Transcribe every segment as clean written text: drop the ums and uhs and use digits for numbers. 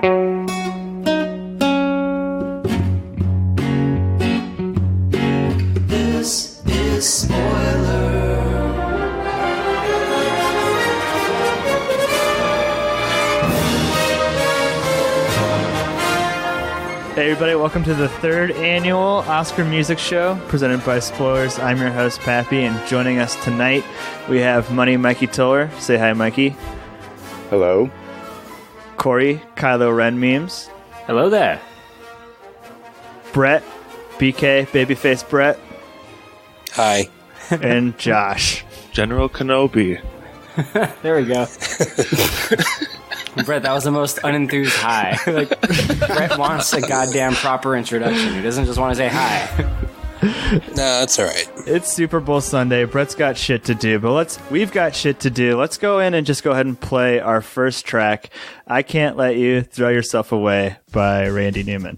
This is Spoiler. Hey everybody, welcome to the third annual Oscar Music Show presented by Spoilers. I'm your host, Pappy, and joining us tonight we have Money Mikey Toller. Say hi, Mikey. Hello. Corey, Kylo Ren Memes. Hello there. Brett, BK, Babyface Brett. Hi. And Josh. General Kenobi. There we go. Brett, that was the most unenthused hi. Like, Brett wants a goddamn proper introduction. He doesn't just want to say hi. No, that's all right. It's Super Bowl Sunday. Brett's got shit to do, but we've got shit to do. Let's go in and just go ahead and play our first track, I Can't Let You Throw Yourself Away by Randy Newman.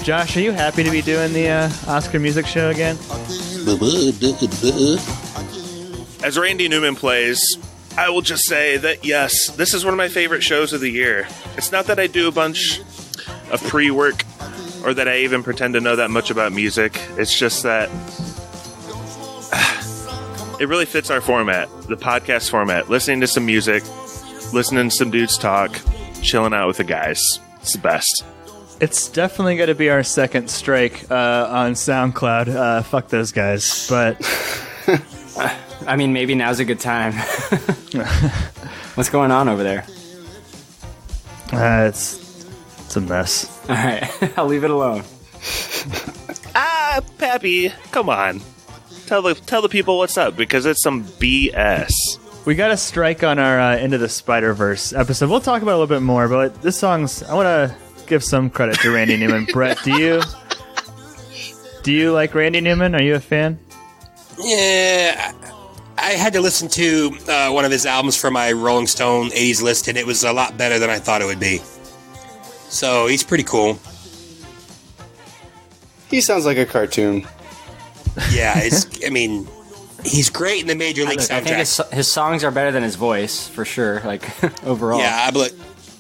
Josh, are you happy to be doing the Oscar Music Show again? As Randy Newman plays, I will just say that yes, this is one of my favorite shows of the year. It's not that I do a bunch of pre-work or that I even pretend to know that much about music. It's just that it really fits our format, the podcast format. Listening to some music, listening to some dudes talk, chilling out with the guys. It's the best. It's definitely going to be our second strike on SoundCloud. Fuck those guys. But I mean, maybe now's a good time. What's going on over there? It's a mess. All right, I'll leave it alone. Pappy, come on. Tell the people what's up, because it's some BS. We got a strike on our Into the Spider-Verse episode. We'll talk about it a little bit more, but this song's... I want to give some credit to Randy Newman. Brett, do you like Randy Newman? Are you a fan? Yeah, I had to listen to one of his albums for my Rolling Stone 80s list, and it was a lot better than I thought it would be. So he's pretty cool. He sounds like a cartoon. Yeah, he's great in the Major League soundtrack. I think his songs are better than his voice, for sure, like, overall. Yeah,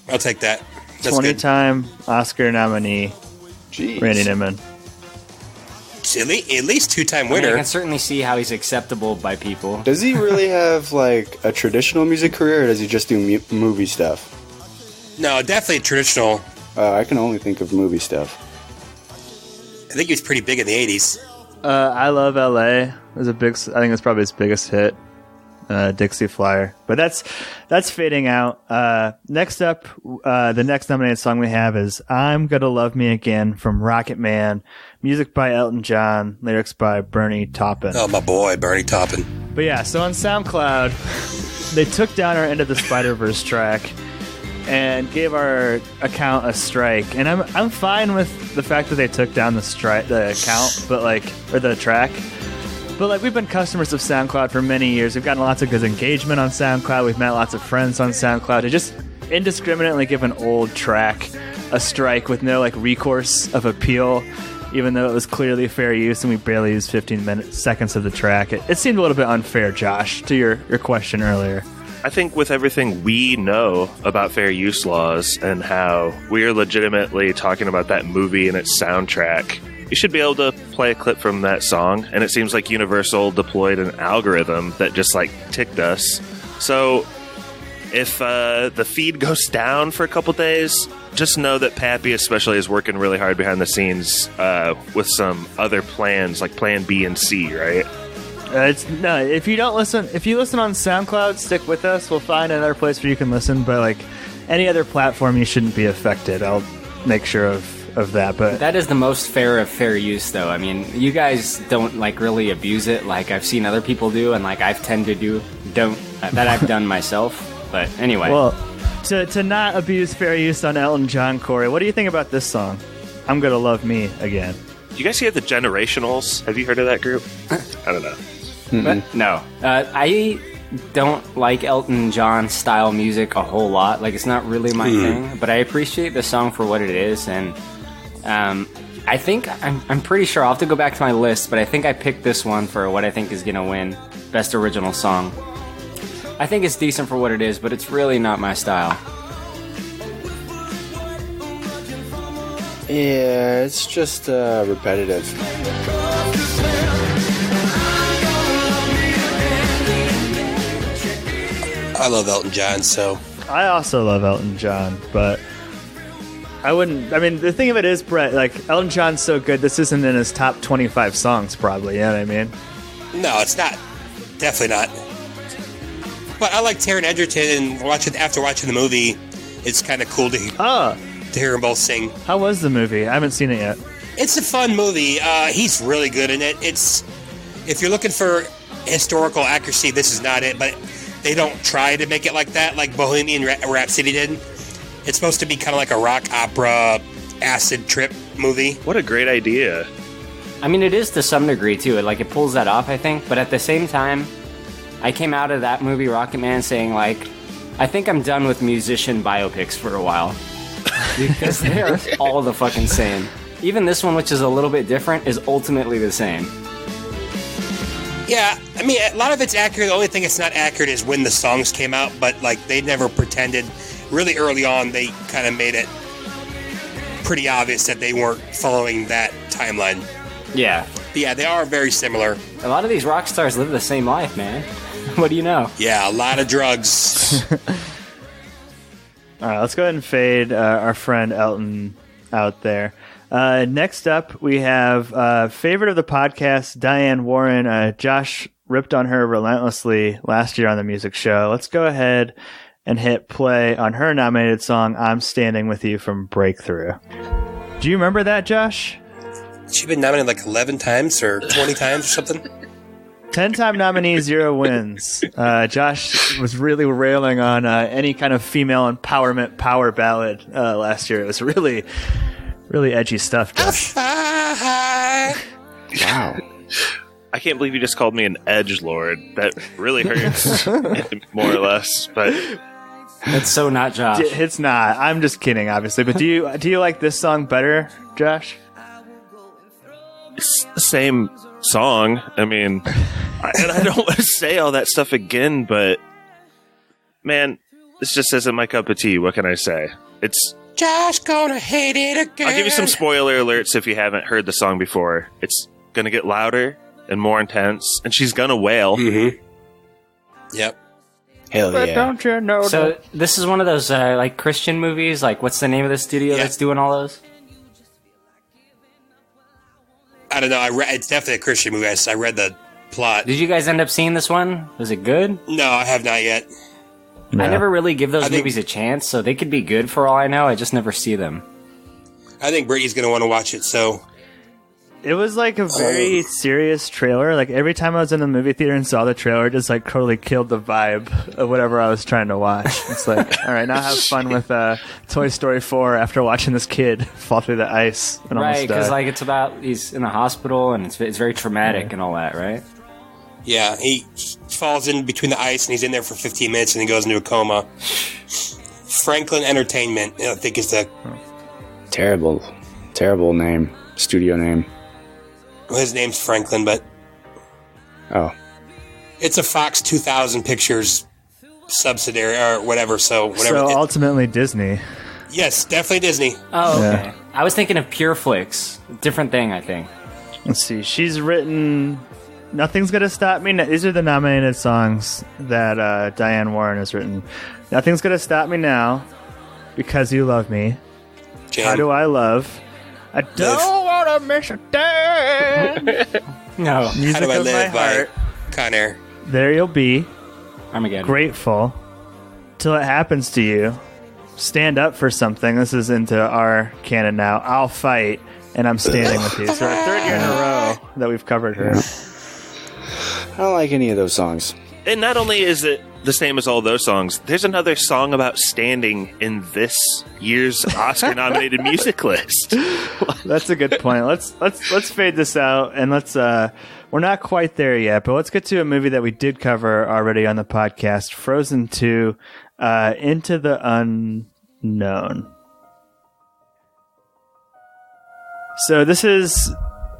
I'll take that. That's 20-time Oscar nominee, Jeez. Randy Newman. At least two-time I mean, I winner. can certainly see how he's acceptable by people. Does he really have, like, a traditional music career, or does he just do movie stuff? No, definitely traditional. I can only think of movie stuff. I think he was pretty big in the 80s. I Love L.A. was I think it's probably his biggest hit. Dixie Flyer. But that's fading out. Next up, the next nominated song we have is I'm Gonna Love Me Again from Rocketman. Music by Elton John. Lyrics by Bernie Taupin. Oh, my boy, Bernie Taupin. But yeah, so on SoundCloud, they took down our Into the Spider-Verse track and gave our account a strike. And I'm fine with the fact that they took down the account, or the track. But we've been customers of SoundCloud for many years. We've gotten lots of good engagement on SoundCloud. We've met lots of friends on SoundCloud. To just indiscriminately give an old track a strike with no recourse of appeal, even though it was clearly fair use and we barely used 15 seconds of the track. It seemed a little bit unfair, Josh, to your question earlier. I think with everything we know about fair use laws and how we are legitimately talking about that movie and its soundtrack, you should be able to play a clip from that song, and it seems like Universal deployed an algorithm that just ticked us. So if the feed goes down for a couple days, just know that Pappy especially is working really hard behind the scenes with some other plans, like Plan B and C, right? If you listen on SoundCloud, stick with us. We'll find another place where you can listen, but any other platform, you shouldn't be affected. I'll make sure of that. But that is the most fair of fair use, though. I mean, you guys don't really abuse it like I've seen other people do, and I've tended to that I've done myself. But anyway, well, to not abuse fair use on Elton John, Corey, what do you think about this song? I'm Gonna Love Me Again. Do you guys hear the Generationals? Have you heard of that group? I don't know. No, I don't like Elton John style music a whole lot. It's not really my thing, but I appreciate the song for what it is, and I think I'm pretty sure I'll have to go back to my list, but I think I picked this one for what I think is gonna win Best Original Song. I think it's decent for what it is, but it's really not my style. Yeah, it's just repetitive. I love Elton John, so I also love Elton John, but I wouldn't. I mean, the thing of it is, Brett, like Elton John's so good. This isn't in his top 25 songs, probably. You know what I mean? no, it's not. Definitely not. But I like Taron Egerton, and after watching the movie, it's kind of cool to hear them both sing. How was the movie? I haven't seen it yet. It's a fun movie. He's really good in it. If you're looking for historical accuracy, this is not it, but they don't try to make it like that, like Bohemian Rhapsody did. It's supposed to be kind of like a rock opera acid trip movie. What a great idea. I mean, it is to some degree, too. It pulls that off, I think. But at the same time, I came out of that movie, Rocketman, saying, like, I think I'm done with musician biopics for a while. Because they're all the fucking same. Even this one, which is a little bit different, is ultimately the same. Yeah, I mean, a lot of it's accurate. The only thing that's not accurate is when the songs came out, but, like, they never pretended. Really early on, they kind of made it pretty obvious that they weren't following that timeline. Yeah. But yeah, they are very similar. A lot of these rock stars live the same life, man. What do you know? Yeah, a lot of drugs. All right, let's go ahead and fade our friend Elton out there. Next up, we have favorite of the podcast, Diane Warren. Josh ripped on her relentlessly last year on the music show. Let's go ahead and hit play on her nominated song, I'm Standing With You from Breakthrough. Do you remember that, Josh? She's been nominated like 11 times or 20 times or something. 10-time nominee, 0 wins. Josh was really railing on any kind of female empowerment power ballad last year. It was really, really edgy stuff, Josh. Wow. I can't believe you just called me an edgelord. That really hurts, more or less. But That's so not Josh. It's not. I'm just kidding, obviously. But do you like this song better, Josh? it's the same song. I mean, I don't want to say all that stuff again, but man, this just isn't my cup of tea. What can I say? It's Josh gonna hate it again. I'll give you some spoiler alerts if you haven't heard the song before. It's gonna get louder and more intense, and she's gonna wail. Mm-hmm. Yep. Hell But yeah. don't you know So this is one of those like Christian movies. Like, what's the name of the studio that's doing all those? I don't know. It's definitely a Christian movie. I read the plot. Did you guys end up seeing this one? Was it good? No, I have not yet. No. I never really give those I think- movies a chance, so they could be good for all I know. I just never see them. I think Brittany's going to want to watch it, so... It was like a very serious trailer. Like every time I was in the movie theater and saw the trailer, it just like totally killed the vibe of whatever I was trying to watch. It's like, all right, now have fun with Toy Story 4 after watching this kid fall through the ice and Right, almost because die. like it's about he's in the hospital and it's very traumatic and all that, right? Yeah, he falls in between the ice and he's in there for 15 minutes and he goes into a coma. Franklin Entertainment, I think is the... Terrible name. Studio name. Well, his name's Franklin, but Oh. it's a Fox 2000 Pictures subsidiary or whatever, so whatever. So ultimately Disney. Yes, definitely Disney. Oh, okay. Yeah. I was thinking of Pure Flix. Different thing, I think. Let's see. She's written Nothing's Gonna Stop Me. These are the nominated songs that Diane Warren has written. Nothing's Gonna Stop Me Now, Because You Love Me, Jam. How Do I Love, I Don't Want to Miss a Thing, No, How Music Do I of My Live by Heart, Con Air. There You'll Be, Armageddon. Grateful, Till It Happens to You, Stand Up for Something. This is into our canon now. I'll Fight, and I'm Standing With You. So our third year in a row that we've covered her. I don't like any of those songs. And not only is it the same as all those songs, there's another song about standing in this year's Oscar-nominated music list. That's a good point. Let's fade this out and let's we're not quite there yet, but let's get to a movie that we did cover already on the podcast, Frozen 2, Into the Unknown. So this is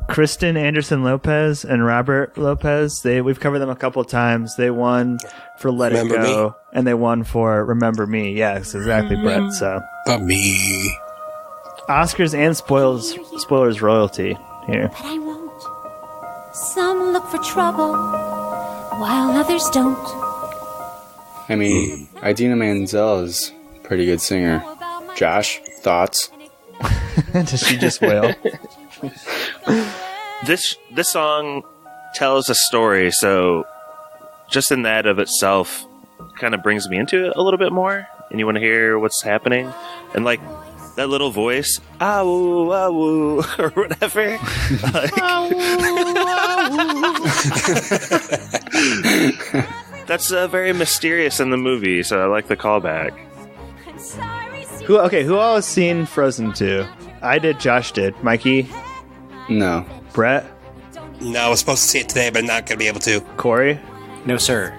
Kristen Anderson Lopez and Robert Lopez. We've covered them a couple of times. They won for Let It Remember Go, Me? and they won for Remember Me. Yes, exactly, Brett. So But me. Oscars and spoilers royalty here. But I won't. Some look for trouble, while others don't. I mean, Idina Menzel is a pretty good singer. Josh, thoughts? Does she just wail? This song tells a story, so just in that of itself kind of brings me into it a little bit more, and you want to hear what's happening, and like that little voice, ah woo, or whatever. That's very mysterious in the movie, so I like the callback. Who all has seen Frozen 2? I did, Josh did. Mikey? No. Brett? No, I was supposed to see it today, but not going to be able to. Corey? No, sir.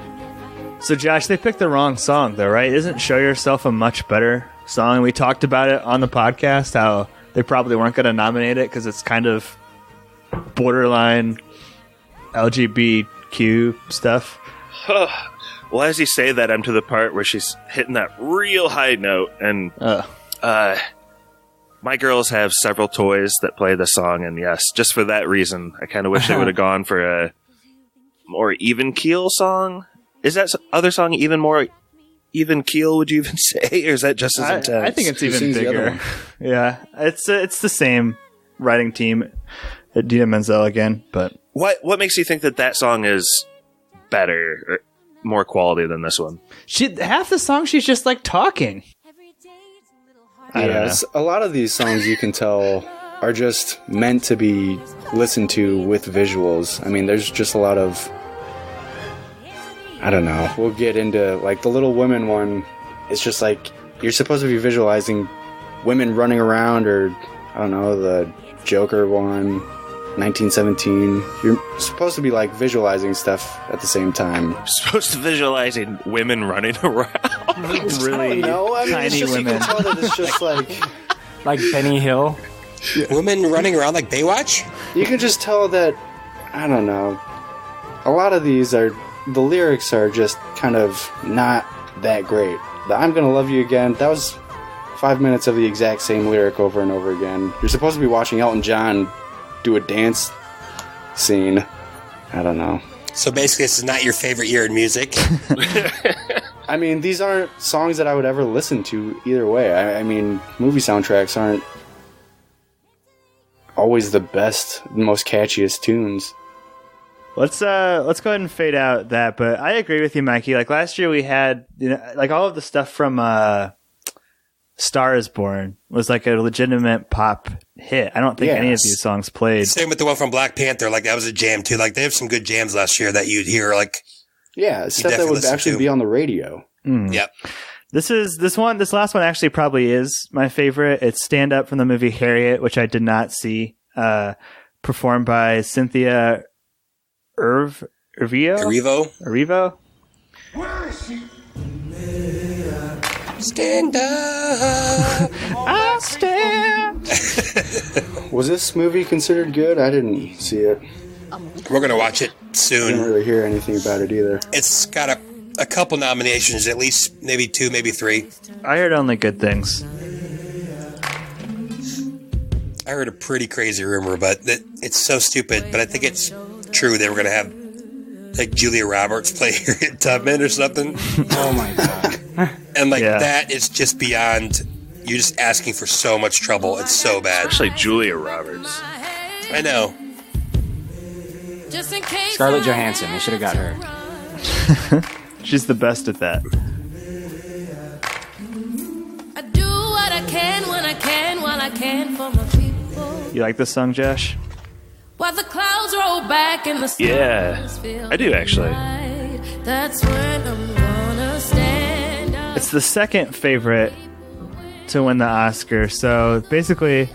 So, Josh, they picked the wrong song, though, right? Isn't Show Yourself a much better song? We talked about it on the podcast, how they probably weren't going to nominate it because it's kind of borderline LGBTQ stuff. Well, as you say that, I'm to the part where she's hitting that real high note, and my girls have several toys that play the song, and yes, just for that reason, I kind of wish they would have gone for a more even keel song. Is that other song even more even keel, would you even say, or is that just as intense? I think it's Who even sings the other bigger. one? Yeah, it's the same writing team, Idina Menzel again, but What makes you think that song is better, or more quality than this one? half the song she's just like talking. I don't know. Yes, a lot of these songs you can tell are just meant to be listened to with visuals. I mean, there's just a lot of, I don't know, we'll get into, like, the Little Women one. It's just like, you're supposed to be visualizing women running around, or, I don't know, the Joker one, 1917. You're supposed to be, like, visualizing stuff at the same time. Supposed to visualizing women running around. Really tiny You women. can tell that it's just like, Like Benny Hill. Women running around like Baywatch? you can just tell that, I don't know, a lot of these are, the lyrics are just kind of not that great. The I'm Gonna Love You Again, that was 5 minutes of the exact same lyric over and over again. You're supposed to be watching Elton John do a dance scene. I don't know. So basically, this is not your favorite year in music. I mean, these aren't songs that I would ever listen to either way. I mean, movie soundtracks aren't always the best, most catchiest tunes. Let's go ahead and fade out that, but I agree with you, Mikey. Like last year we had, like all of the stuff from Star is Born was like a legitimate pop hit. I don't think any of Yes. these songs played. Same with the one from Black Panther. Like, that was a jam, too. Like, they have some good jams last year that you'd hear, like, Yeah, stuff that definitely would listen actually to. be on the radio. yep. This last one actually probably is my favorite. It's Stand Up from the movie Harriet, which I did not see, performed by Cynthia Erivo. Erivo? Stand up. I stand. Was this movie considered good? I didn't see it. We're going to watch it I didn't soon. really hear anything about it either. It's got a couple nominations, at least maybe 2, maybe 3. I heard only good things. I heard a pretty crazy rumor, but it's so stupid. But I think it's true. They were going to have, like, Julia Roberts play Harriet Tubman or something. Oh my god. And, like, Yeah. that is just beyond... You're just asking for so much trouble. It's so bad. Especially Julia Roberts. I know. Scarlett Johansson. They should have got her. She's the best at that. I do what I can when I can while I can for my people. You like this song, Josh? While the clouds roll back and the Yeah, stars feel I do actually. bright, that's when I'm gonna stand up. It's the second favorite to win the Oscar. So basically,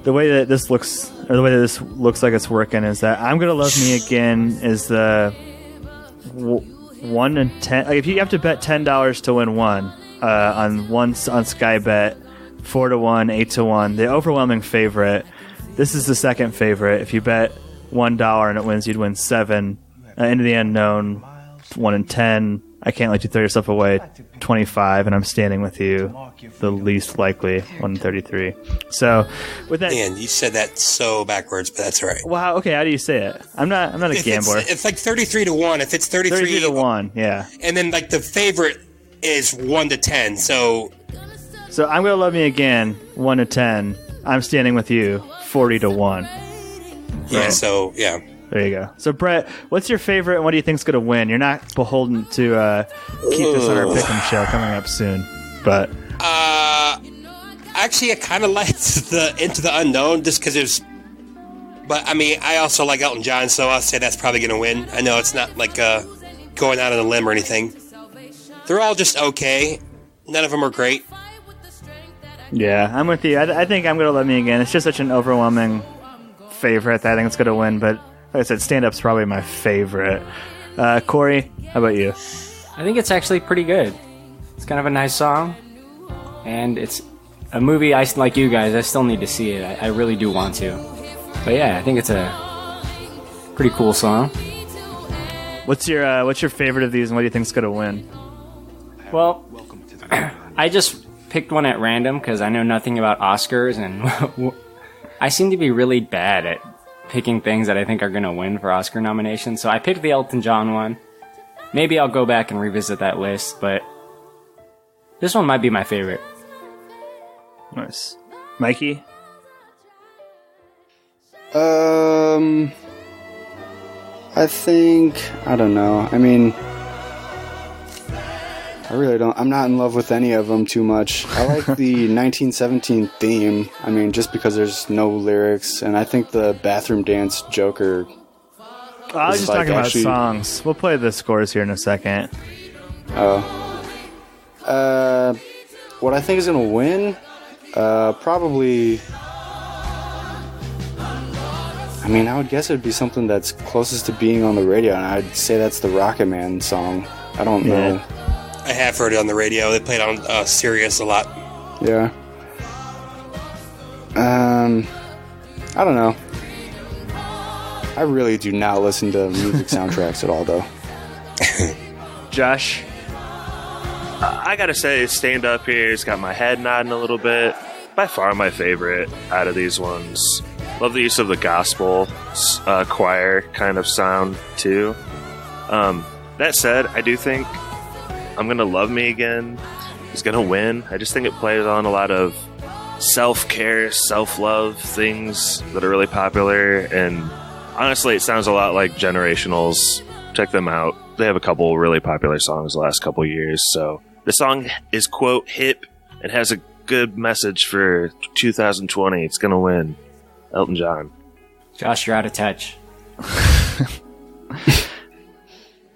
the way that this looks like it's working is that I'm Gonna Love Me Again is the 1 in 10. Like if you have to bet $10 to win one on Sky Bet, 4 to 1, 8 to 1, the overwhelming favorite This is the second favorite. If you bet $1 and it wins, you'd win 7. Into the Unknown, 1 in 10. I Can't Let You Throw Yourself Away, 25, and I'm Standing With You, the least likely, 133. So, with that, Man, you said that so backwards, but that's all right. wow. Okay, how do you say it? I'm not a gambler. It's like 33 to 1. If it's 33 to 1, yeah. And then like the favorite is 1 to 10. So I'm Gonna Love Me Again, 1 to 10. I'm Standing With You, 40 to 1. yeah, Right. so yeah. There you go. So, Brett, what's your favorite and what do you think's going to win? You're not beholden to keep this on our Pick'em show coming up soon, but... Actually, I kind of liked the Into the Unknown just because it was... But, I mean, I also like Elton John, so I'll say that's probably going to win. I know it's not like going out on a limb or anything. They're all just okay. None of them are great. Yeah, I'm with you. I think I'm Gonna Love Me Again. It's just such an overwhelming favorite that I think it's going to win, but like I said, stand-up's probably my favorite. Corey, how about you? I think it's actually pretty good. It's kind of a nice song, and it's a movie like you guys, I still need to see it. I really do want to. But yeah, I think it's a pretty cool song. What's your favorite of these, and what do you think's going to win? Well, I just picked one at random because I know nothing about Oscars, and I seem to be really bad at picking things that I think are going to win for Oscar nominations. So I picked the Elton John one. Maybe I'll go back and revisit that list, but this one might be my favorite. Nice. Mikey? I think, I don't know. I mean, I really don't. I'm not in love with any of them too much. I like the 1917 theme. I mean, just because there's no lyrics, and I think the bathroom dance Joker. I was just like talking about actually- songs. We'll play the scores here in a second. What I think is gonna win, probably. I mean, I would guess it would be something that's closest to being on the radio, and I'd say that's the Rocketman song. I don't know. I have heard it on the radio. They played on Sirius a lot. Yeah. I don't know. I really do not listen to music soundtracks at all, though. Josh? I gotta say, Stand Up Here's got my head nodding a little bit. By far my favorite out of these ones. Love the use of the gospel choir kind of sound, too. That said, I do think I'm Gonna Love Me Again is gonna win. I just think it plays on a lot of self-care, self-love things that are really popular, and honestly, it sounds a lot like Generationals. Check them out. They have a couple really popular songs the last couple years, so the song is, quote, hip and has a good message for 2020. It's gonna win. Elton John. Josh, you're out of touch.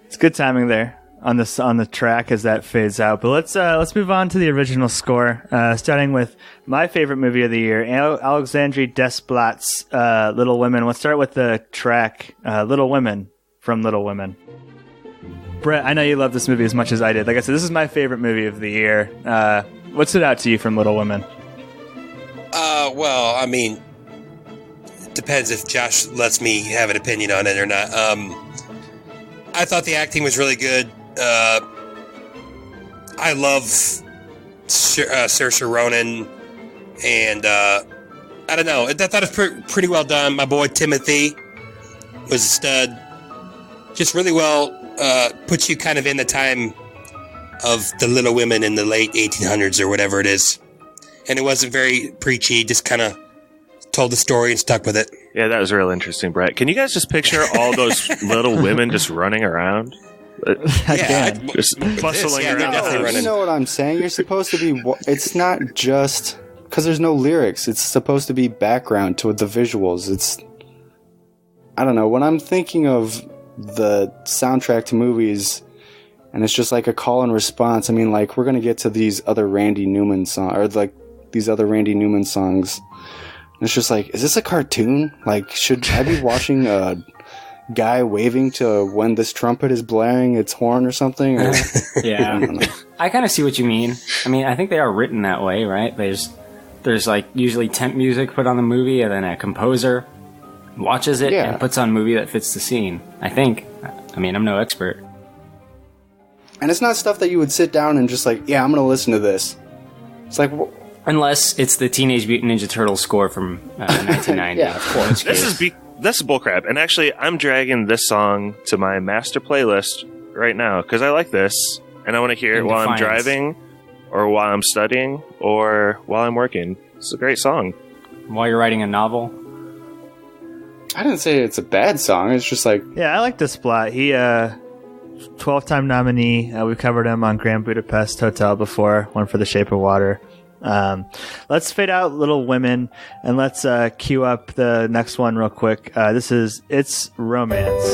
It's good timing there on the track as that fades out. But let's move on to the original score, starting with my favorite movie of the year, Alexandre Desplat's Little Women. Let's start with the track Little Women from Little Women. Brett, I know you love this movie as much as I did. Like I said, this is my favorite movie of the year. What stood out to you from Little Women? Well, I mean, it depends if Josh lets me have an opinion on it or not. I thought the acting was really good. I love Saoirse Ronan, and I don't know. I thought it was pretty well done. My boy Timothy was a stud. Just really well puts you kind of in the time of the Little Women in the late 1800s or whatever it is. And it wasn't very preachy, just kind of told the story and stuck with it. Yeah, that was real interesting, Brett. Can you guys just picture all those little women just running around? Just bustling they're around. definitely running. You know what I'm saying? You're supposed to be... It's not just... Because there's no lyrics. It's supposed to be background to the visuals. It's... I don't know. When I'm thinking of the soundtrack to movies... And it's just like a call and response. I mean, like, we're going to get to these other Randy Newman songs, or like these other Randy Newman songs. And it's just like, is this a cartoon? Like, should I be watching a guy waving to when this trumpet is blaring its horn or something? Or, Yeah. I kind of see what you mean. I mean, I think they are written that way, right? there's like usually temp music put on the movie, and then a composer watches it and puts on a movie that fits the scene. I think. I mean, I'm no expert. And it's not stuff that you would sit down and just like, yeah, I'm going to listen to this. It's like... Unless it's the Teenage Mutant Ninja Turtles score from 1990. Yeah, of course. This is bullcrap. And actually, I'm dragging this song to my master playlist right now because I like this. And I want to hear it while I'm driving or while I'm studying or while I'm working. It's a great song. While you're writing a novel? I didn't say it's a bad song. It's just like... Yeah, I like this plot. He, 12-time nominee. We covered him on Grand Budapest Hotel before. One for The Shape of Water. Let's fade out Little Women and let's queue up the next one real quick. This is It's Romance.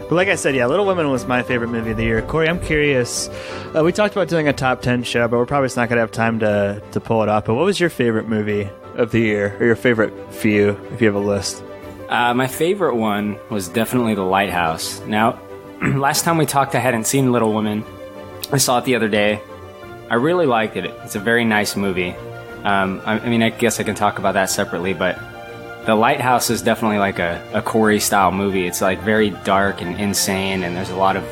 But like I said, yeah, Little Women was my favorite movie of the year. Corey, I'm curious. We talked about doing a top 10 show, but we're probably just not going to have time to pull it off. But what was your favorite movie of the year, or your favorite few, if you have a list? My favorite one was definitely The Lighthouse. Now, last time we talked, I hadn't seen Little Women. I saw it the other day. I really liked it. It's a very nice movie. I mean, I guess I can talk about that separately, but The Lighthouse is definitely like a Corey-style movie. It's like very dark and insane, and there's a lot of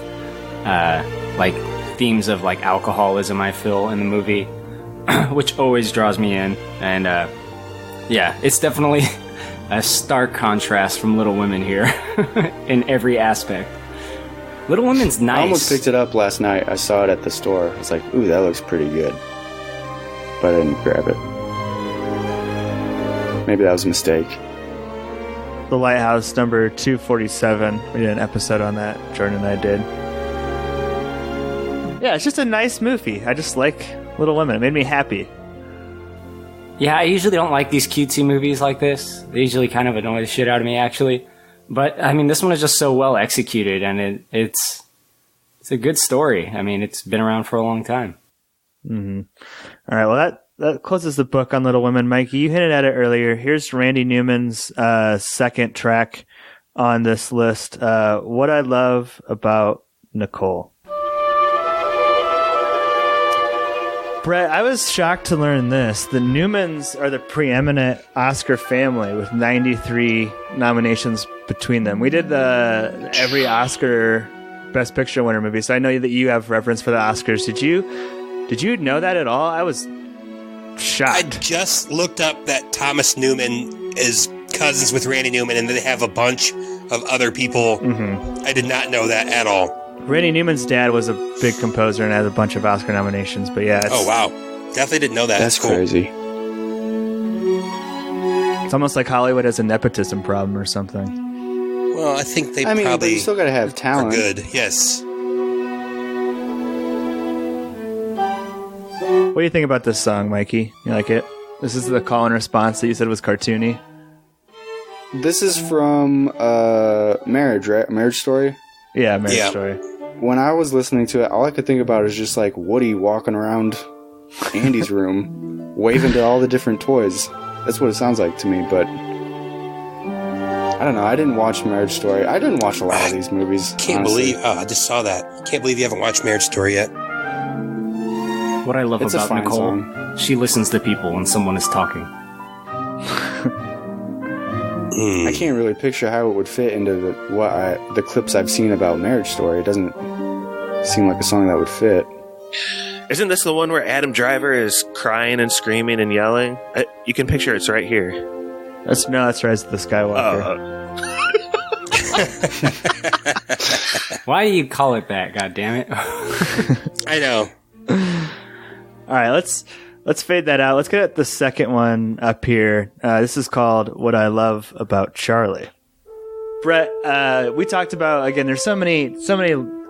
like themes of like alcoholism, I feel, in the movie, which always draws me in. And yeah, it's definitely a stark contrast from Little Women here in every aspect. Little Women's nice. I almost picked it up last night. I saw it at the store. I was like, ooh, that looks pretty good. But I didn't grab it. Maybe that was a mistake. The Lighthouse, number 247. We did an episode on that. Jordan and I did. Yeah, it's just a nice movie. I just like Little Women. It made me happy. Yeah, I usually don't like these cutesy movies like this. They usually kind of annoy the shit out of me, actually. But, I mean, this one is just so well executed, and it's a good story. I mean, it's been around for a long time. Mm-hmm. All right, well, that closes the book on Little Women. Mikey, you hinted at it earlier. Here's Randy Newman's second track on this list, What I Love About Nicole. Brett, I was shocked to learn this. The Newmans are the preeminent Oscar family with 93 nominations between them. We did every Oscar Best Picture winner movie, so I know that you have reference for the Oscars. Did you know that at all? I was shocked. I just looked up that Thomas Newman is cousins with Randy Newman, and they have a bunch of other people. Mm-hmm. I did not know that at all. Randy Newman's dad was a big composer and had a bunch of Oscar nominations, but yeah. Oh, wow. Definitely didn't know that. That's cool. crazy. It's almost like Hollywood has a nepotism problem or something. Well, I think they but probably you still got to have are talent. good. Yes. What do you think about this song, Mikey? You like it? This is the call and response that you said was cartoony. This is from Marriage, right? Marriage Story? Yeah, Marriage Story. When I was listening to it, all I could think about is just like Woody walking around Andy's room, waving to all the different toys. That's what it sounds like to me, but I don't know. I didn't watch Marriage Story. I didn't watch a lot of these movies. Can't believe... I just saw that. Can't believe you haven't watched Marriage Story yet. What I love about Nicole, song. She listens to people when someone is talking. I can't really picture how it would fit into the clips I've seen about Marriage Story. It doesn't seem like a song that would fit. Isn't this the one where Adam Driver is crying and screaming and yelling? You can picture it's right here. That's Rise of the Skywalker. Why do you call it that? God damn it! I know. All right, let's fade that out. Let's get at the second one up here. This is called What I Love About Charlie. Brett, we talked about, again, there's so many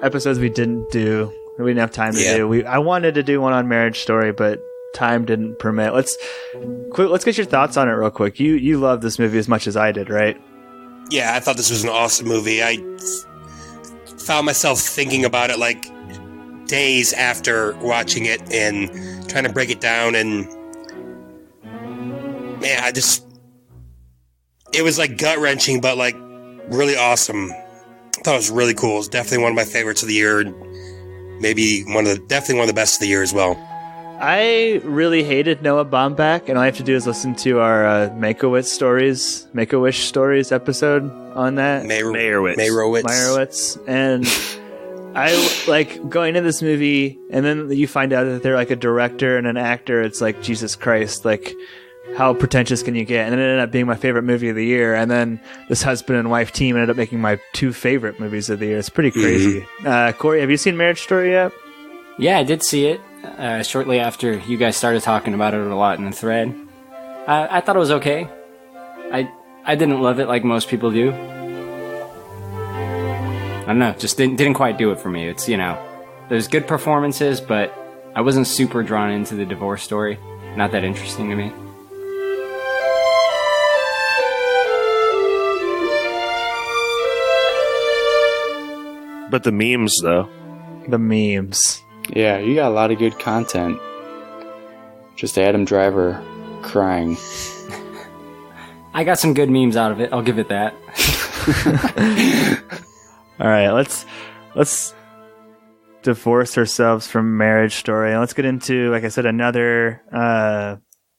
episodes we didn't do. We didn't have time to do. I wanted to do one on Marriage Story, but time didn't permit. Let's get your thoughts on it real quick. You love this movie as much as I did, right? Yeah, I thought this was an awesome movie. I found myself thinking about it like days after watching it and trying to break it down, and man, it was like gut-wrenching, but like really awesome. I thought it was really cool. It's definitely one of my favorites of the year, and maybe definitely one of the best of the year as well. I really hated Noah Baumbach, and all I have to do is listen to our Make-A-Wish stories episode on that. Meyerowitz. And I like going into this movie, and then you find out that they're like a director and an actor. It's like, Jesus Christ, like how pretentious can you get? And it ended up being my favorite movie of the year. And then this husband and wife team ended up making my 2 favorite movies of the year. It's pretty crazy. Corey, have you seen Marriage Story yet? Yeah, I did see it shortly after you guys started talking about it a lot in the thread. I thought it was okay. I didn't love it like most people do. I don't know, just didn't quite do it for me. It's, there's good performances, but I wasn't super drawn into the divorce story. Not that interesting to me. But the memes, though. The memes. Yeah, you got a lot of good content. Just Adam Driver crying. I got some good memes out of it. I'll give it that. All right, let's divorce ourselves from Marriage Story, and let's get into, like I said, another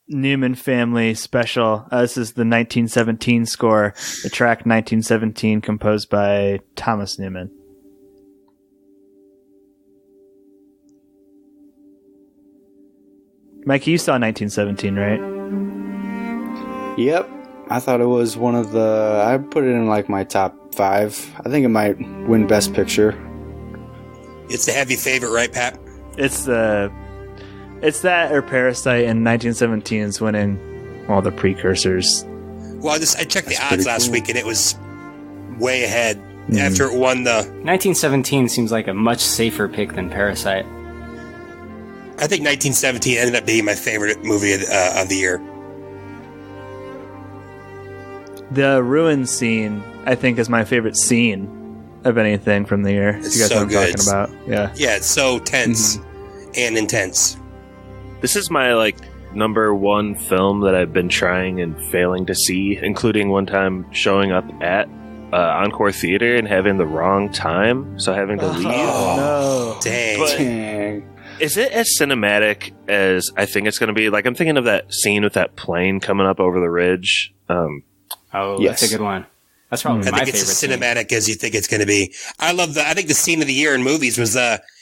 Newman family special. This is the 1917 score, the track 1917, composed by Thomas Newman. Mikey, you saw 1917, right? Yep. I thought it was one of the... I put it in like my top 5. I think it might win Best Picture. It's a heavy favorite, right, Pat? It's that or Parasite, and 1917 is winning all the precursors. Well, I checked the odds last week, and it was way ahead after it won the... 1917 seems like a much safer pick than Parasite. I think 1917 ended up being my favorite movie of the year. The ruin scene, I think, is my favorite scene of anything from the year. It's you guys so know what I'm good. talking about? Yeah. Yeah, it's so tense and intense. This is my number 1 film that I've been trying and failing to see, including one time showing up at Encore Theater and having the wrong time, so having to leave. Oh, no. Dang. Is it as cinematic as I think it's going to be? I'm thinking of that scene with that plane coming up over the ridge. Yes. That's a good one. That's probably my favorite. I think it's as cinematic as you think it's going to be. I think the scene of the year in movies was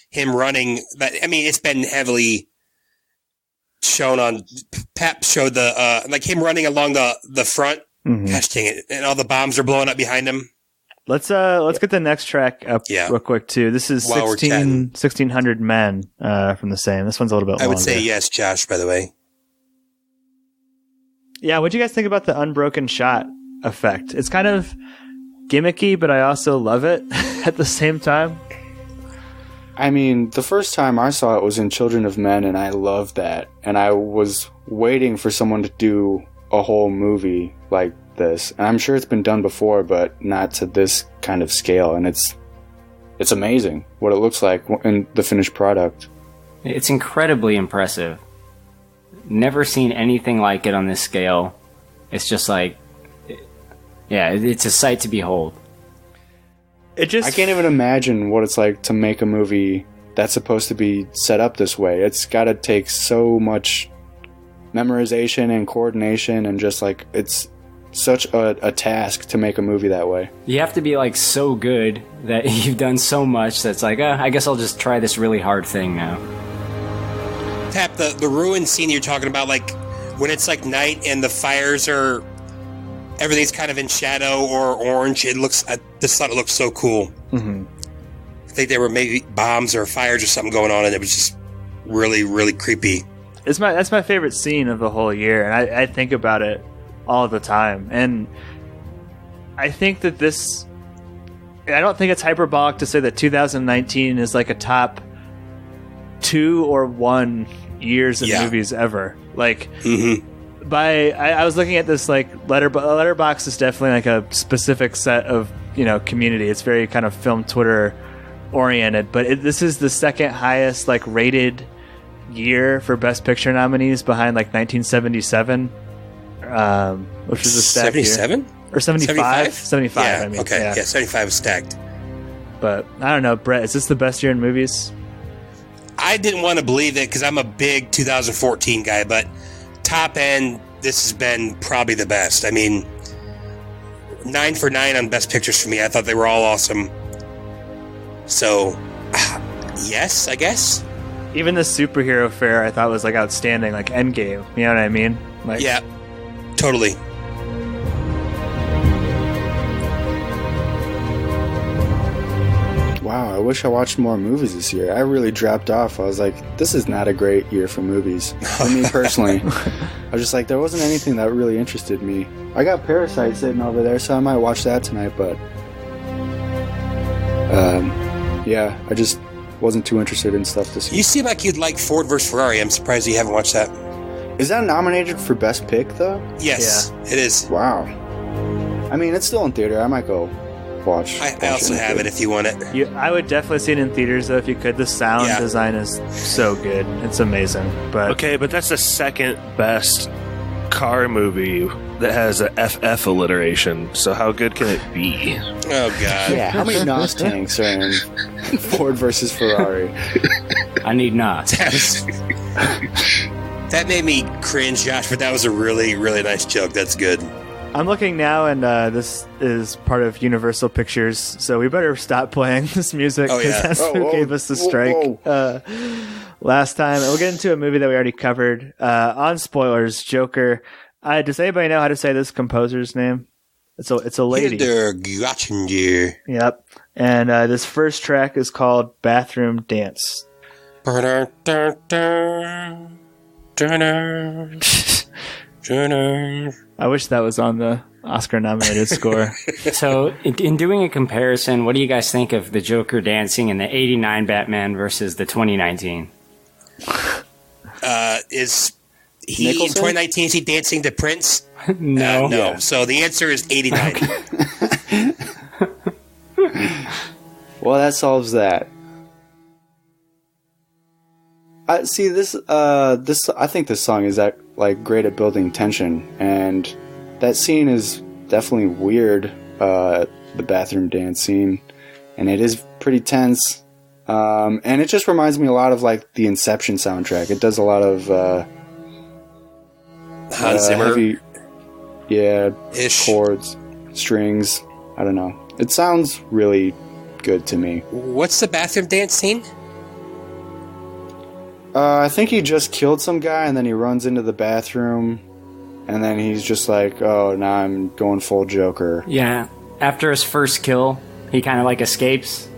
him running. It's been heavily shown on. Pep showed him running along the front. Gosh dang it! And all the bombs are blowing up behind him. Let's get the next track up real quick too. This is 1600 Men from the same. This one's a little bit longer. I would say yes, Josh, by the way. Yeah, what'd you guys think about the unbroken shot effect? It's kind of gimmicky, but I also love it at the same time. I mean, the first time I saw it was in Children of Men, and I loved that. And I was waiting for someone to do a whole movie like this. And I'm sure it's been done before, but not to this kind of scale. And it's amazing what it looks like in the finished product. It's incredibly impressive. Never seen anything like it on this scale. It's just it's a sight to behold. I can't even imagine what it's like to make a movie that's supposed to be set up this way. It's got to take so much memorization and coordination, and just it's such a task to make a movie that way. You have to be so good that you've done so much that's I guess I'll just try this really hard thing now. Tap, the ruin scene you're talking about, when it's night and the fires are, everything's kind of in shadow or orange. I just thought it looked so cool. I think there were maybe bombs or fires or something going on, and it was just really, really creepy. That's my favorite scene of the whole year, and I think about it all the time. And I think that I don't think it's hyperbolic to say that 2019 is a top 2 or 1 years in movies ever. I was looking at this Letterboxd is definitely a specific set of community. It's very kind of film Twitter oriented, but this is the second highest rated year for Best Picture nominees, behind 1977, which was a stacked 77 or 75. 75. Yeah, I mean, okay, yeah. 75 is stacked. But I don't know, Brett. Is this the best year in movies? I didn't want to believe it because I'm a big 2014 guy, but top end, this has been probably the best. I mean, 9 for 9 on Best Pictures for me. I thought they were all awesome. So, yes, I guess. Even the superhero fair I thought was like outstanding, like Endgame. You know what I mean? Like, Yeah, totally. Wow, I wish I watched more movies this year. I really dropped off. I was like, this is not a great year for movies. For me personally. I was just like, there wasn't anything that really interested me. I got Parasite sitting over there, so I might watch that tonight, but yeah, I just wasn't too interested in stuff this year. You seem like you'd like Ford vs. Ferrari. I'm surprised you haven't watched that. Is that nominated for Best Pick, though? Yes, it is. Wow. I mean, it's still in theater. I might go watch. I also have it if you want it. I would definitely see it in theaters though if you could. The sound design is so good; it's amazing. But Okay, but that's the second best car movie that has a FF alliteration. So how good can it be? Oh God. Yeah, how many NOS tanks are in Ford versus Ferrari? I need NOS. That made me cringe, Josh, but that was a really, really nice joke. That's good. I'm looking now, and this is part of Universal Pictures, so we better stop playing this music Oh, because yeah. that's who gave us the strike last time. We'll get into a movie that we already covered. On spoilers, Joker. Does anybody know how to say this composer's name? It's a lady. Hildur Göttinger. Yep. And this first track is called Bathroom Dance. I wish that was on the Oscar-nominated score. So, in doing a comparison, what do you guys think of the Joker dancing in the '89 Batman versus the 2019? Is he Nicholson? in 2019? Is he dancing to Prince? No. No. So the answer is 89. Well, that solves that. I see this. I think this song is great at building tension, and that scene is definitely weird. The bathroom dance scene, and it is pretty tense. And it just reminds me a lot of like the Inception soundtrack. It does a lot of Hans Zimmer. heavy, Ish. chords, strings. I don't know. It sounds really good to me. What's the bathroom dance scene? I think he just killed some guy, and then he runs into the bathroom, and then he's just like, "Oh, now I'm going full Joker." Yeah. After his first kill, he kind of like escapes,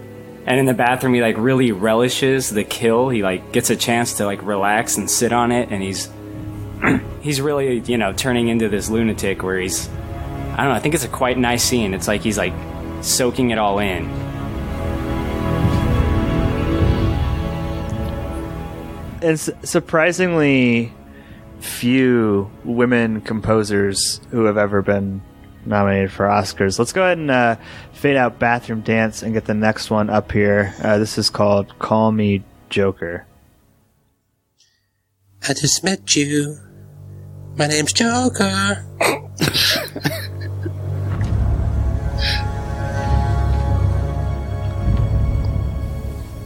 and in the bathroom, he like really relishes the kill. He like gets a chance to like relax and sit on it, and he's really turning into this lunatic where he's, I don't know. I think it's a quite nice scene. It's like he's like soaking it all in. And surprisingly few women composers who have ever been nominated for Oscars. Let's go ahead and fade out Bathroom Dance and get the next one up here. This is called Call Me Joker. I just met you. My name's Joker.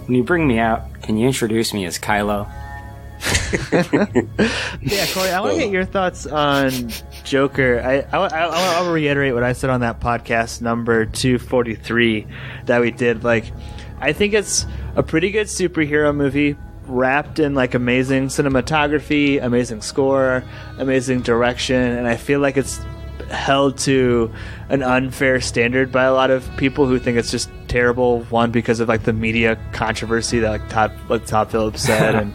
When you bring me out, can you introduce me as Kylo? Yeah, Corey, I want to get your thoughts on Joker. I'll reiterate what I said on that podcast number 243 that we did. Like, I think it's a pretty good superhero movie wrapped in like amazing cinematography, amazing score, amazing direction, and I feel like it's held to an unfair standard by a lot of people who think it's just terrible. One, because of like the media controversy that like Todd Phillips said, and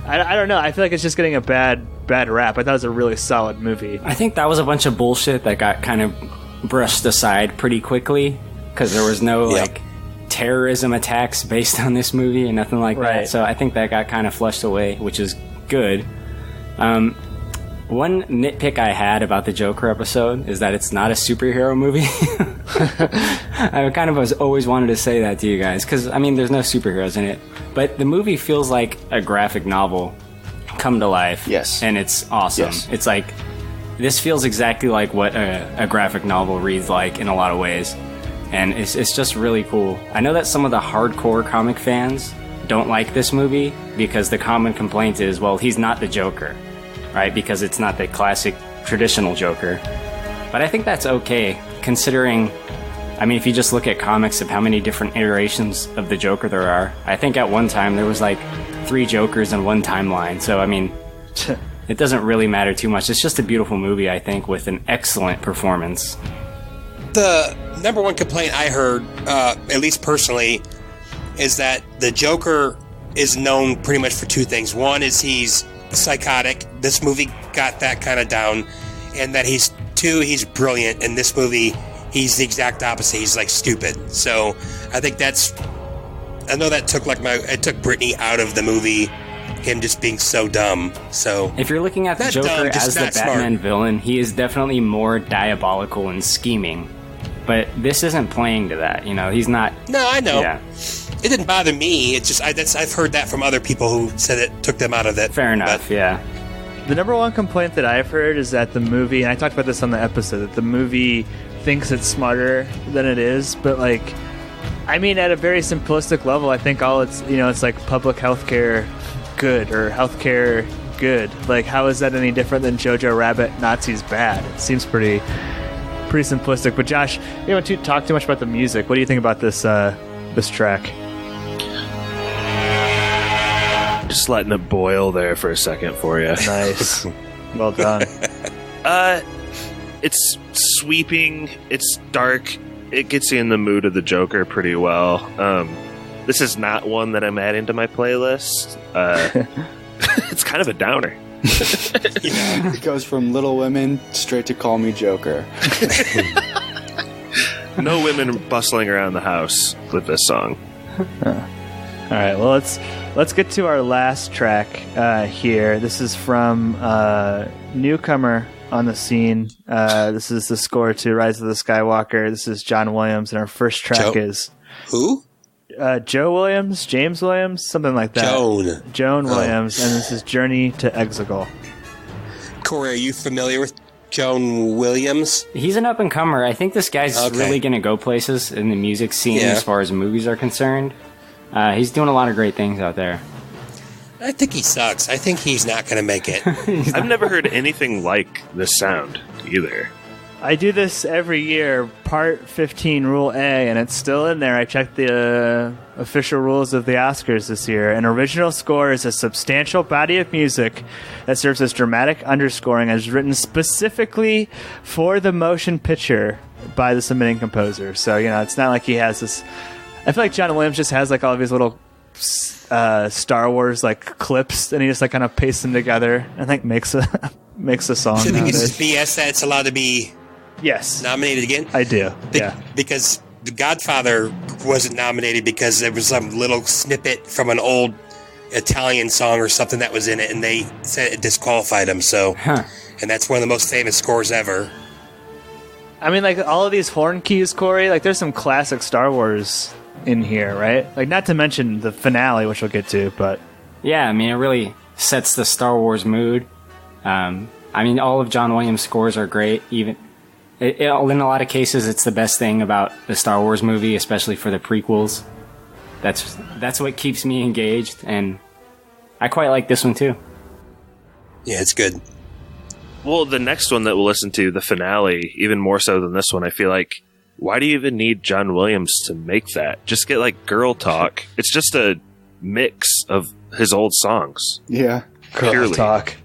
I don't know. I feel like it's just getting a bad rap. I thought it was a really solid movie. I think that was a bunch of bullshit that got kind of brushed aside pretty quickly because there was no like terrorism attacks based on this movie and nothing like that. So I think that got kind of flushed away, which is good. One nitpick I had about the Joker episode is that it's not a superhero movie. I kind of always wanted to say that to you guys because, I mean, there's no superheroes in it. But the movie feels like a graphic novel come to life. Yes. And it's awesome. Yes. It's like, this feels exactly like what a graphic novel reads like in a lot of ways. And it's just really cool. I know that some of the hardcore comic fans don't like this movie because the common complaint is, well, he's not the Joker, right? Because it's not the classic traditional Joker. But I think that's okay, considering, I mean, if you just look at comics of how many different iterations of the Joker there are, I think at one time there was like 3 Jokers in one timeline. So, I mean, it doesn't really matter too much. It's just a beautiful movie, I think, with an excellent performance. The number one complaint I heard, at least personally, is that the Joker is known pretty much for 2 things. One is he's psychotic. This movie got that kind of down. And that he's brilliant. In this movie, he's the exact opposite. He's like stupid. So I think I know that took it took Britney out of the movie, him just being so dumb. So if you're looking at the Joker dumb, as the Batman villain, he is definitely more diabolical and scheming. But this isn't playing to that, he's not. No, I know. Yeah. It didn't bother me. It's just I've heard that from other people who said it took them out of it. Fair enough, yeah. The number one complaint that I've heard is that the movie, and I talked about this on the episode, that the movie thinks it's smarter than it is, but like, I mean, at a very simplistic level, I think all it's like public healthcare good or healthcare good. Like, how is that any different than Jojo Rabbit Nazis bad? It seems pretty simplistic. But Josh, you don't talk too much about the music. What do you think about this track? Just letting it boil there for a second for you. Nice. Well done. It's sweeping. It's dark. It gets you in the mood of the Joker pretty well. This is not one that I'm adding to my playlist. It's kind of a downer. Yeah. It goes from Little Women straight to Call Me Joker. No women bustling around the house with this song. All right, well, let's get to our last track here. This is from newcomer on the scene. This is the score to Rise of the Skywalker. This is John Williams, and our first track is... Who? Joe Williams, James Williams, something like that. Joan Williams, and this is Journey to Exegol. Corey, are you familiar with Joan Williams? He's an up-and-comer. I think this guy's really going to go places in the music scene as far as movies are concerned. He's doing a lot of great things out there. I think he sucks. I think he's not going to make it. I've never heard anything like this sound either. I do this every year, Part 15, Rule A, and it's still in there. I checked the official rules of the Oscars this year. An original score is a substantial body of music that serves as dramatic underscoring as written specifically for the motion picture by the submitting composer. So, it's not like he has this... I feel like John Williams just has like all of these little Star Wars like clips, and he just like kind of pastes them together and like makes a song. Do you think it's BS that it's allowed to be nominated again? I do. Because The Godfather wasn't nominated because there was some little snippet from an old Italian song or something that was in it, and they said it disqualified him. So, and that's one of the most famous scores ever. I mean, like all of these horn keys, Corey. Like, there's some classic Star Wars in here, right? Like, not to mention the finale, which we'll get to, but yeah, I mean, it really sets the Star Wars mood. I mean, all of John Williams' scores are great. Even in a lot of cases, it's the best thing about the Star Wars movie, especially for the prequels. That's what keeps me engaged, and I quite like this one too. Yeah, it's good. Well, the next one that we'll listen to, the finale, even more so than this one, I feel like, why do you even need John Williams to make that? Just get like Girl Talk. It's just a mix of his old songs. Yeah. Girl Talk.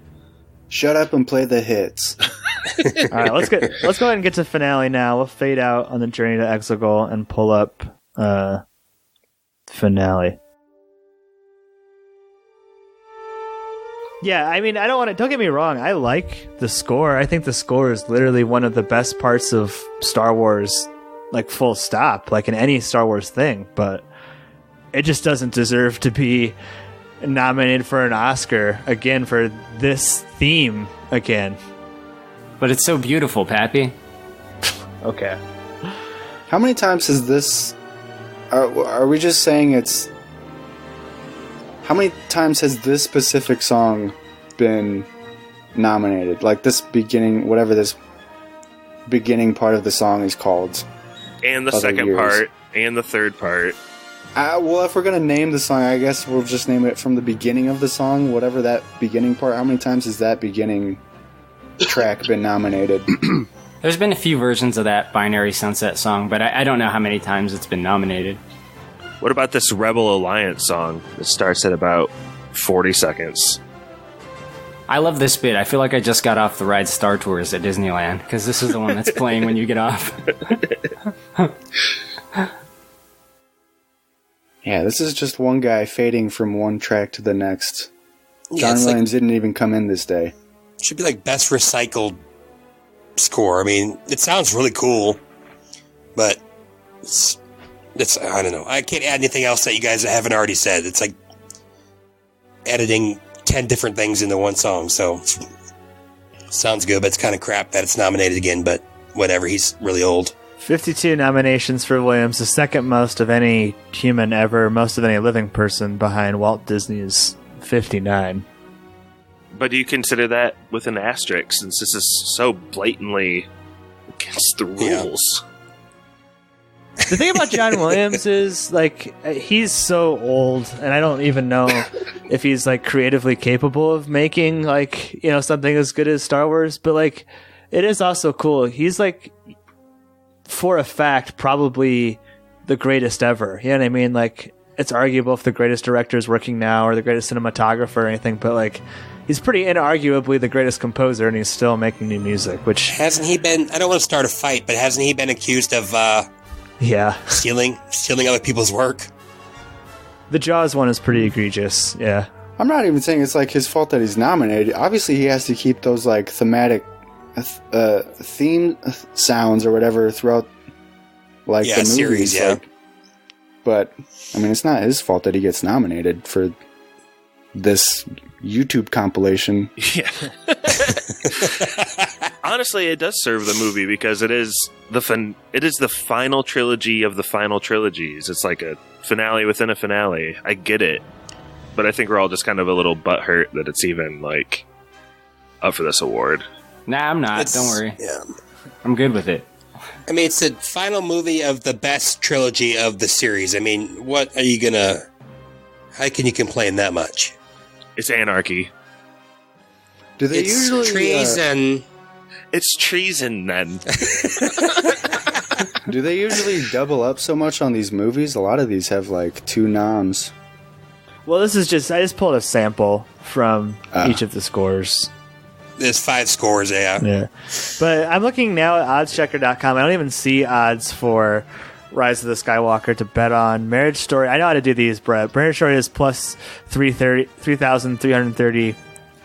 Shut up and play the hits. All right, let's go ahead and get to finale now. We'll fade out on the Journey to Exegol and pull up finale. Yeah, I mean, don't get me wrong, I like the score. I think the score is literally one of the best parts of Star Wars, like full stop, like in any Star Wars thing, but it just doesn't deserve to be nominated for an Oscar again for this theme again. But it's so beautiful, Pappy. Okay. How many times has this... Are we just saying it's... How many times has this specific song been nominated? Like this beginning, whatever this beginning part of the song is called. And the second part, and the third part. Well, if we're gonna name the song, I guess we'll just name it from the beginning of the song, whatever that beginning part. How many times has that beginning track been nominated? There's been a few versions of that Binary Sunset song, but I don't know how many times it's been nominated. What about this Rebel Alliance song that starts at about 40 seconds? I love this bit. I feel like I just got off the ride Star Tours at Disneyland, because this is the one that's playing when you get off. Yeah, this is just one guy fading from one track to the next. Yeah, John it's Williams didn't even come in this day. should be like best recycled score. I mean, it sounds really cool, but it's I don't know. I can't add anything else that you guys haven't already said. It's like editing 10 different things into one song. So sounds good, but it's kind of crap that it's nominated again. But whatever, he's really old. 52 nominations for Williams, the second most of any human ever, most of any living person, behind Walt Disney's 59. But do you consider that with an asterisk, since this is so blatantly against the rules? The thing about John Williams is, like, he's so old, and I don't even know if he's, like, creatively capable of making, like, you know, something as good as Star Wars, but, like, it is also cool. He's, like, for a fact, probably the greatest ever. You know what I mean? Like, it's arguable if the greatest director is working now or the greatest cinematographer or anything, but, like, he's pretty inarguably the greatest composer, and he's still making new music, which... Hasn't he been... I don't want to start a fight, but hasn't he been accused of, stealing other people's work? The Jaws one is pretty egregious, yeah. I'm not even saying it's like his fault that he's nominated. Obviously, he has to keep those like thematic theme sounds or whatever throughout like the movies. Series, yeah. Like, but I mean, it's not his fault that he gets nominated for this YouTube compilation. Yeah. Honestly, it does serve the movie because it is the final trilogy of the final trilogies. It's like a finale within a finale. I get it, but I think we're all just kind of a little butthurt that it's even like up for this award. Nah, I'm not. Don't worry. Yeah. I'm good with it. I mean, it's the final movie of the best trilogy of the series. I mean, what are you gonna... How can you complain that much? It's anarchy. Do they It's usually treason. It's treason, then. do they usually double up so much on these movies? A lot of these have like 2 noms. Well, this is just... I just pulled a sample from each of the scores. There's 5 scores, yeah. Yeah. But I'm looking now at oddschecker.com. I don't even see odds for Rise of the Skywalker to bet on. Marriage Story, I know how to do these, Brett. Marriage Story is plus 3,330.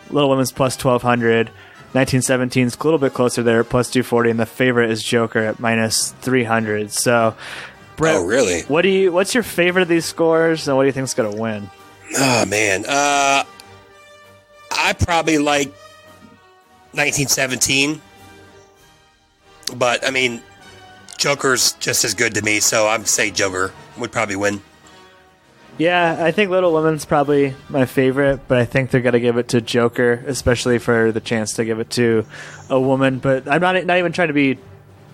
Little Women's plus 1,200. 1917 is a little bit closer there, plus 240. And the favorite is Joker at minus 300. So, Brett, Oh, really? what's your favorite of these scores, and what do you think is going to win? Oh, man. I probably like 1917. But, I mean, Joker's just as good to me, so I'd say Joker would probably win. Yeah, I think Little Women's probably my favorite, but I think they're going to give it to Joker, especially for the chance to give it to a woman. But I'm not even trying to be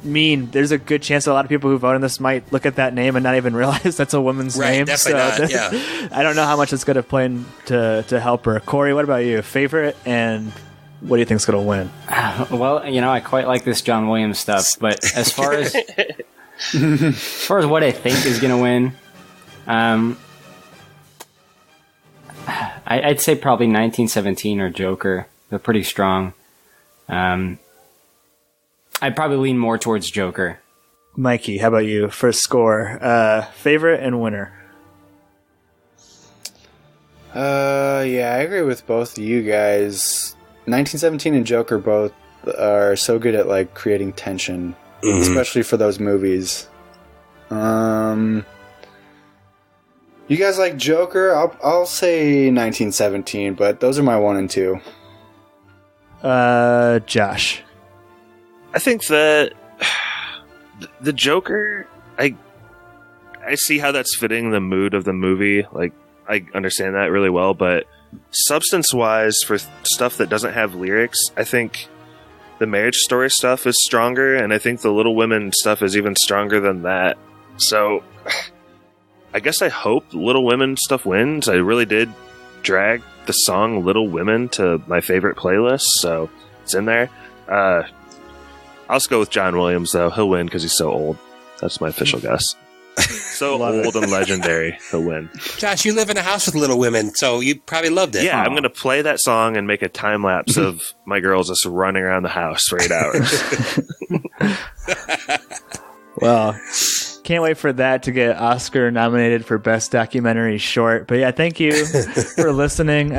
mean. There's a good chance that a lot of people who vote on this might look at that name and not even realize that's a woman's Right, name. definitely So not, yeah. I don't know how much it's going to play to help her. Corey, what about you? Favorite, and what do you think's going to win? Well, you know, I quite like this John Williams stuff, but as far as what I think is going to win, I'd say probably 1917 or Joker. They're pretty strong. I'd probably lean more towards Joker. Mikey, how about you? First score, favorite and winner. Yeah, I agree with both of you guys. 1917 and Joker both are so good at like creating tension, especially for those movies. You guys like Joker? I'll say 1917, but those are my 1 and 2. Josh. I think that the Joker, I see how that's fitting the mood of the movie. Like, I understand that really well, but substance-wise, for stuff that doesn't have lyrics, I think the Marriage Story stuff is stronger, and I think the Little Women stuff is even stronger than that. So, I guess I hope Little Women stuff wins. I really did drag the song Little Women to my favorite playlist, so it's in there. I'll just go with John Williams, though. He'll win because he's so old. That's my official guess. So old and legendary, he'll win. Josh, you live in a house with Little Women, so you probably loved it. Yeah, I'm going to play that song and make a time lapse of my girls just running around the house for 8 hours. Well, can't wait for that to get Oscar nominated for Best Documentary Short. But yeah, thank you for listening.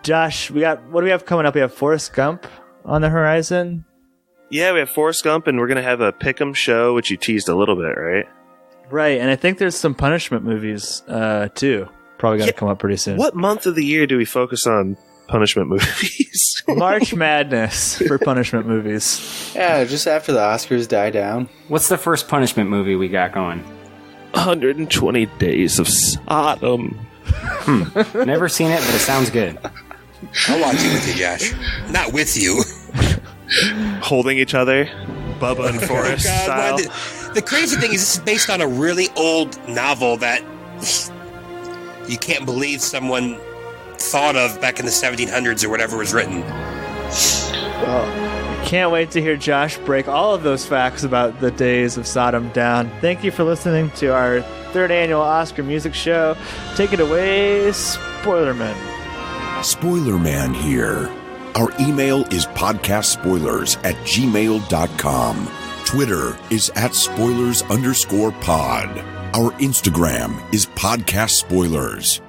Josh, what do we have coming up? We have Forrest Gump on the horizon. Yeah, we have Forrest Gump, and we're going to have a Pick'em show, which you teased a little bit, right? Right, and I think there's some punishment movies, too. Probably got to come up pretty soon. What month of the year do we focus on punishment movies? March Madness for punishment movies. Yeah, just after the Oscars die down. What's the first punishment movie we got going? 120 Days of Sodom. Never seen it, but it sounds good. I'll watch it with you, Josh. Not with you. Holding each other, Bubba and Forrest style. The crazy thing is this is based on a really old novel that you can't believe someone thought of back in the 1700s or whatever was written. Well, can't wait to hear Josh break all of those facts about the days of Sodom down. Thank you for listening to our 3rd annual Oscar Music Show. Take it away, Spoilerman. Spoilerman here. Our email is podcastspoilers@gmail.com. Twitter is @spoilers_pod. Our Instagram is Podcast Spoilers.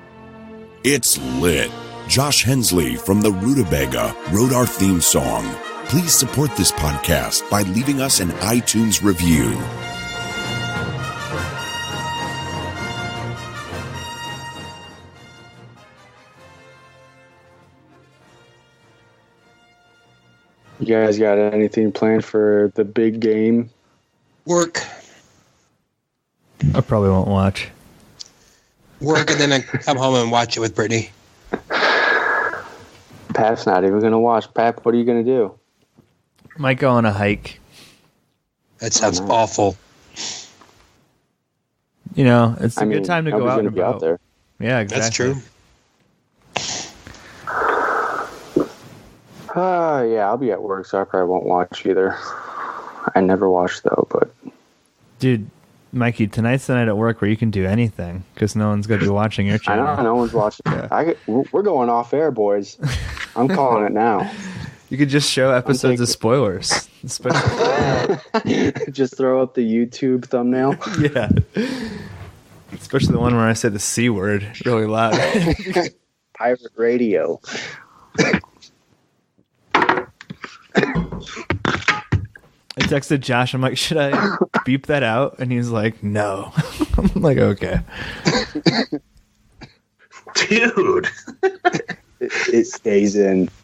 It's lit. Josh Hensley from the Rutabaga wrote our theme song. Please support this podcast by leaving us an iTunes review. You guys got anything planned for the big game? Work. I probably won't watch. Work, and then I come home and watch it with Brittany. Pat's not even going to watch. Pat, what are you going to do? Might go on a hike. That sounds awful. You know, it's a good time to go out and about. Out there. Yeah, exactly. That's true. Yeah, I'll be at work, so I probably won't watch either. I never watch, though, but... Dude, Mikey, tonight's the night at work where you can do anything, because no one's going to be watching your channel. I know, no one's watching. Yeah. We're going off air, boys. I'm calling it now. You could just show episodes of spoilers. Just throw up the YouTube thumbnail. Yeah. Especially the one where I say the C word really loud. Pirate radio. I texted Josh. I'm like, should I beep that out? And he's like, no. I'm like, okay. Dude. It stays in.